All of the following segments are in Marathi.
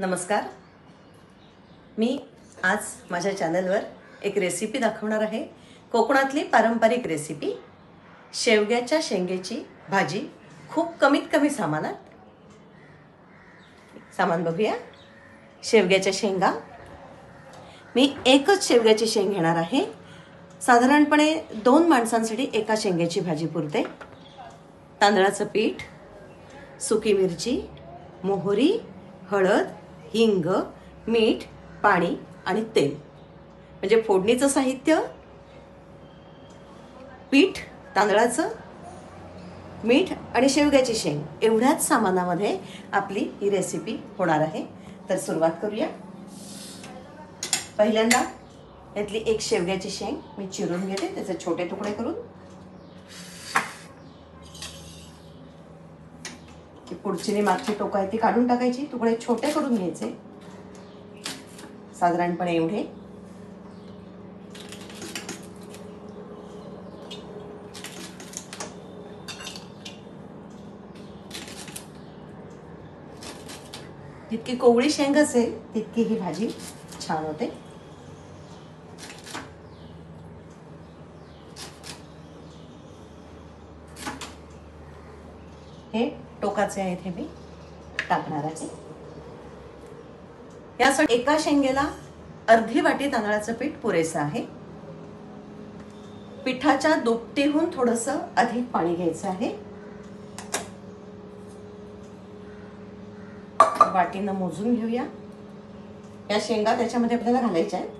नमस्कार। मी आज माझ्या चॅनलवर एक रेसिपी दाखवणार आहे। कोकणातली पारंपरिक रेसिपी शेवग्याच्या शेंगेची भाजी। खूप कमीत कमी सामान बघूया। शेवग्याच्या शेंगा, मी एकच शेवग्याची शेंग घेणार आहे। साधारणपणे 2 माणसांसाठी एका शेंग्याची भाजी पुरते। तांदळाचं पीठ, सुकी मिरची, मोहरी, हळद, हिंग, मीठ, पाणी आणि तेल। म्हणजे फोडणीचं साहित्य पीठ, तांदळाचं, मीठ आणि शेवग्याची शेंग एवढ्याच सामानामध्ये आपली ही रेसिपी होणार आहे। तर सुरुवात करूया। पहिल्यांदा यातली एक शेवग्याची शेंग मी चिरून घेते, त्याचे छोटे तुकडे करून। पुढची मागची टोक आहे ती काढून टाकायची, तुकडे छोटे करून घ्यायचे, साधारणपणे एवढे। जितकी कोवळी शेंग असेल तितकी ही भाजी छान होते। हे टोकाचे आहेत, हे मी टाकणार आहे। यासाठी एका शेंगेला अर्धी वाटी तांदळाचं पीठ पुरेसं आहे। पिठाच्या दुपटीहून थोडंसं अधिक पाणी घ्यायचं आहे। वाटीनं मोजून घेऊया। या शेंगा त्याच्यामध्ये आपल्याला घालायच्या आहेत।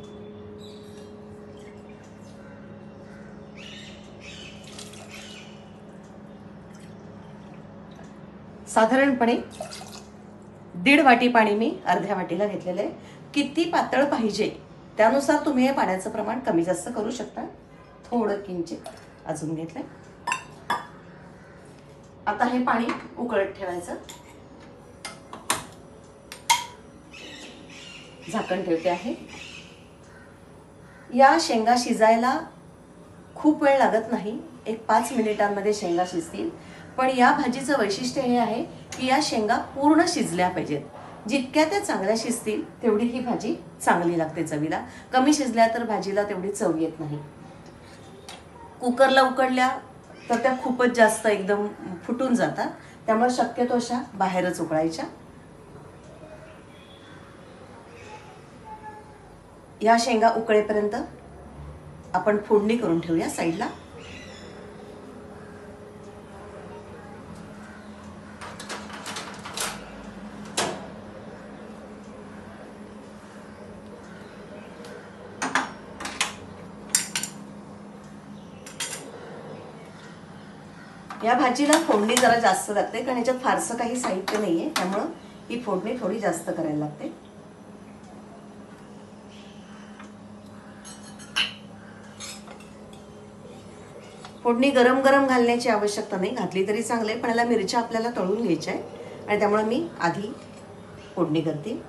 साधारणपणे 1.5 वाटी पाणी मी अर्ध्या वाटीला घेतलेलं आहे। किती पातळ पाहिजे त्यानुसार तुम्ही हे पाण्याचं प्रमाण कमी जास्त करू शकता। थोडं किंचित अजून घेतलंय। आता हे पाणी उकळत ठेवायचं। झाकण ठेवते आहे। या शेंगा शिजायला खूप वेळ लागत नाही, एक 5 मिनिटांमध्ये शेंगा शिजतील। पण या भाजीचं वैशिष्ट्य हे आहे की या शेंगा पूर्ण शिजल्या पाहिजेत। जितक्या त्या चांगल्या शिजतील तेवढी ही भाजी चांगली लागते चवीला। कमी शिजल्या तर भाजीला तेवढी चव येत नाही। कुकरला उकडल्या तर त्या खूपच जास्त एकदम फुटून जातात, त्यामुळे शक्यतो अशा बाहेरच उकळायच्या। या शेंगा उकळेपर्यंत आपण फोडणी करून ठेवूया साईडला। या भाजीला फोडणी जरा जास्त लागते, कारण याच्यात फारसं काही साहित्य नाहीये, त्यामुळे ही फोडणी थोडी जास्त करायला लागते। फोडणी गरम गरम घालण्याची आवश्यकता नाही, घातली तरी चांगले, पण याला मिरच्या आपल्याला तळून घ्यायच्या आहे आणि त्यामुळे मी आधी फोडणी करते।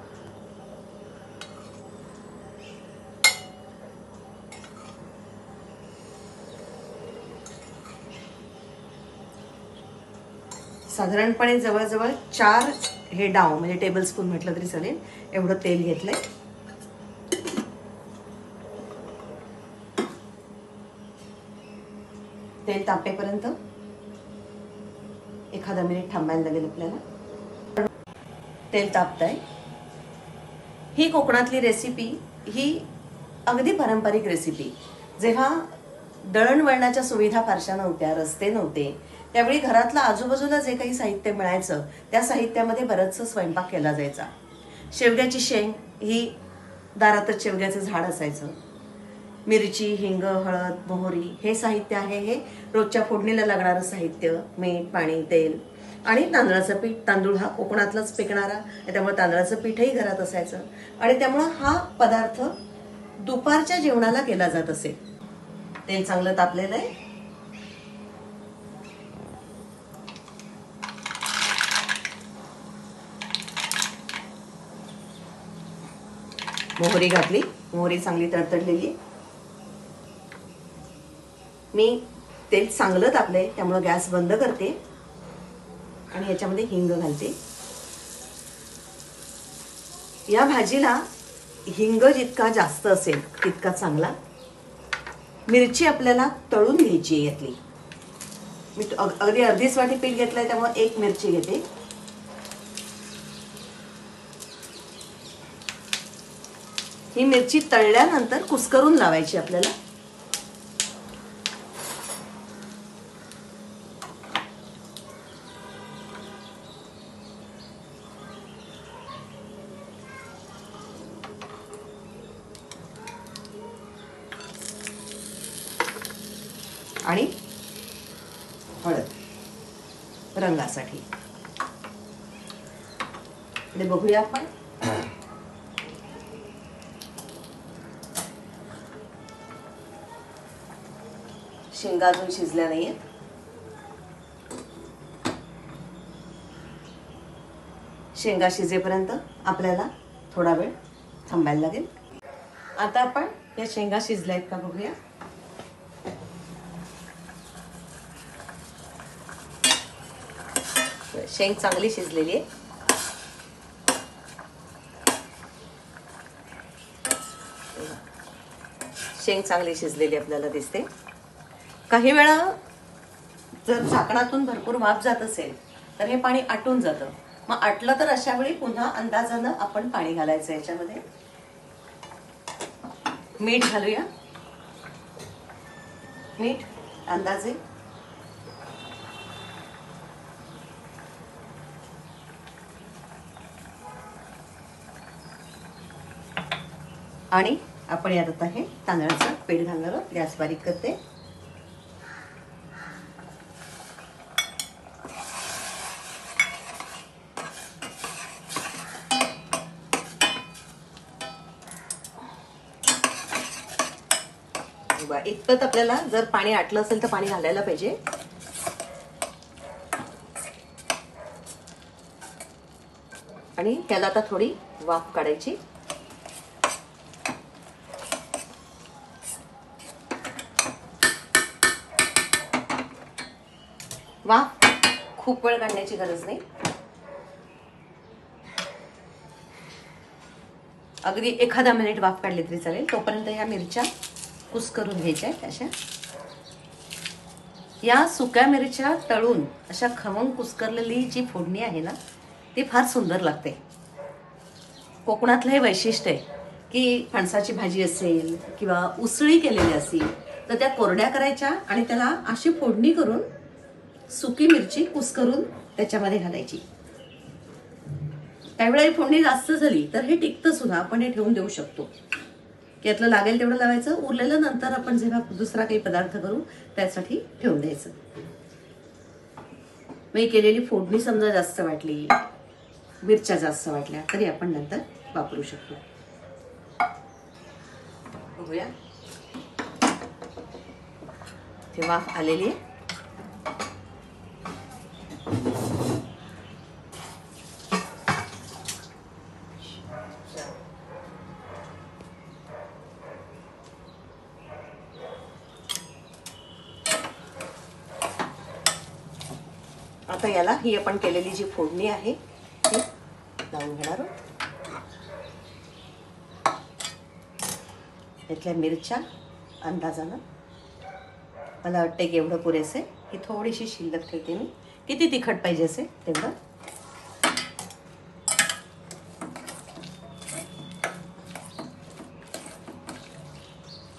साधारणपणे जवळजवळ 4 हे डाव म्हणजे टेबलस्पून म्हटलं तरी चालेल एवढं तेल घेतलंय। तेल तापेपर्यंत एखादा मिनिट थांबायला लागेल आपल्याला। तेल तापतंय। ही कोकणातली रेसिपी ही अगदी पारंपरिक रेसिपी। जेव्हा दळणवळणाच्या सुविधा फारशा नव्हत्या, रस्ते नव्हते, त्यावेळी घरातलं आजूबाजूला जे काही साहित्य मिळायचं त्या साहित्यामध्ये बरंचसं स्वयंपाक केला जायचा। शेवग्याची शेंग ही दारातच शेवग्याचं झाड असायचं। मिरची, हिंग, हळद, मोहरी हे साहित्य आहे। हे रोजच्या फोडणीला लागणारं साहित्य, मीठ, पाणी, तेल आणि तांदळाचं पीठ। तांदूळ हा कोकणातलाच पिकणारा, त्यामुळे तांदळाचं पीठही घरात असायचं आणि त्यामुळे हा पदार्थ दुपारच्या जेवणाला केला जात असे। तेल चांगलं तापलेलं आहे। मोहरी घातली, मोहरी चांगली तडतडलेली। मी तेल चांगलं तापलंय त्यामुळे गॅस बंद करते आणि याच्यामध्ये हिंग घालते। या भाजीला हिंग जितका जास्त असेल तितका चांगला. मिरची आपल्याला तळून घ्यायची आहे यातली. मी अगदी अर्धीच वाटी पीठ घेतलंय त्यामुळे 1 मिरची घेते. ही मिरची तळल्यानंतर कुस्करून लावायची आपल्याला. आणि हळद रंगासाठी. आणि बघूया आपण शेंगा अजून शिजल्या नाहीये. शेंगा शिजेपर्यंत आपल्याला थोडा वेळ थांबायला लागेल. आता आपण या शेंगा शिजल्या आहेत का बघूया. शेंग चांगली शिजलेली आहे. शेंग चांगली शिजलेली आपल्याला दिसते. काही वेळा जर झाकणातून भरपूर वाफ जात असेल तर हे पाणी आटून जातं. मग आटलं तर अशा वेळी पुन्हा अंदाजानं आपण पाणी घालायचं. याच्यामध्ये मीठ घालूया. मीठ अंदाजे. आणि आपण यात आता हे तांदळाचं पीठ घालणार आहोत. गॅस बारीक करते. इतपत आपल्याला जर पाणी आटलं असेल तर पाणी घालायला पाहिजे. आणि त्याला आता थोडी वाफ काढायची. वाफ खूप वेळ काढण्याची गरज नाही. अगदी एखादा मिनिट वाफ काढली तरी चालेल. तोपर्यंत ह्या मिरच्या कुस्करून घ्यायच्या आहेत. अशा या सुक्या मिरच्या तळून अशा खमंग कुस्करलेली जी फोडणी आहे ना ती फार सुंदर लागते. कोकणातलं हे वैशिष्ट्य आहे की फणसाची भाजी असेल किंवा उसळी केलेली असेल तर त्या कोरड्या करायच्या आणि त्याला अशी फोडणी करून सुकी मिरची कुस्करून त्याच्यामध्ये घालायची. त्यावेळी फोडणी जास्त झाली तर हे टिकतं सुद्धा. आपण हे ठेवून देऊ शकतो. यातलं लागेल तेवढं लावायचं. उरलेलं नंतर आपण जेव्हा दुसरा काही पदार्थ करू त्यासाठी ठेवून द्यायचं. मी केलेली फोडणी समजा जास्त वाटली, मिरच्या जास्त वाटल्या तरी आपण नंतर वापरू शकतो. बघूया. ते वाफ आलेली आहे. आता याला ही आपण केलेली जी फोडणी आहे ती लावून घेणार आहोत. यातल्या मिरच्या अंदाजानं मला वाटतं की एवढं पुरेसे. ही थोडीशी शिल्लक ठेवते मी. किती तिखट पाहिजे असेल तेवढं.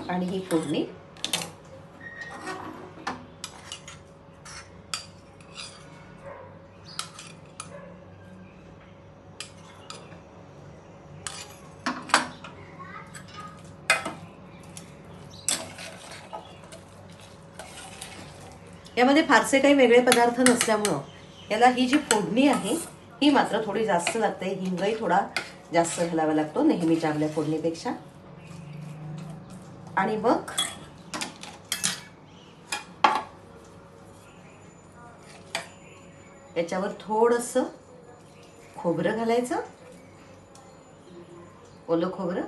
आणि ही फोडणी यामध्ये फारसे काही वेगळे पदार्थ नसल्यामुळं याला ही जी फोडणी आहे ही मात्र थोडी जास्त लागते. हिंगही थोडा जास्त घालावा लागतो नेहमीच्या आपल्या फोडणीपेक्षा. आणि मग याच्यावर थोडंसं खोबरं घालायचं. ओलं खोबरं.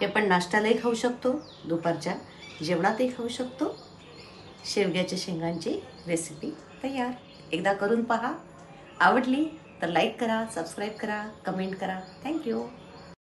हे आपण नाश्त्यालाही खाऊ शकतो, दुपारच्या जेवणातही खाऊ शकतो. शेवग्याच्या शेंगांची रेसिपी तयार. एकदा करून पहा. आवडली तर लाईक करा, सबस्क्राईब करा, कमेंट करा. थँक्यू.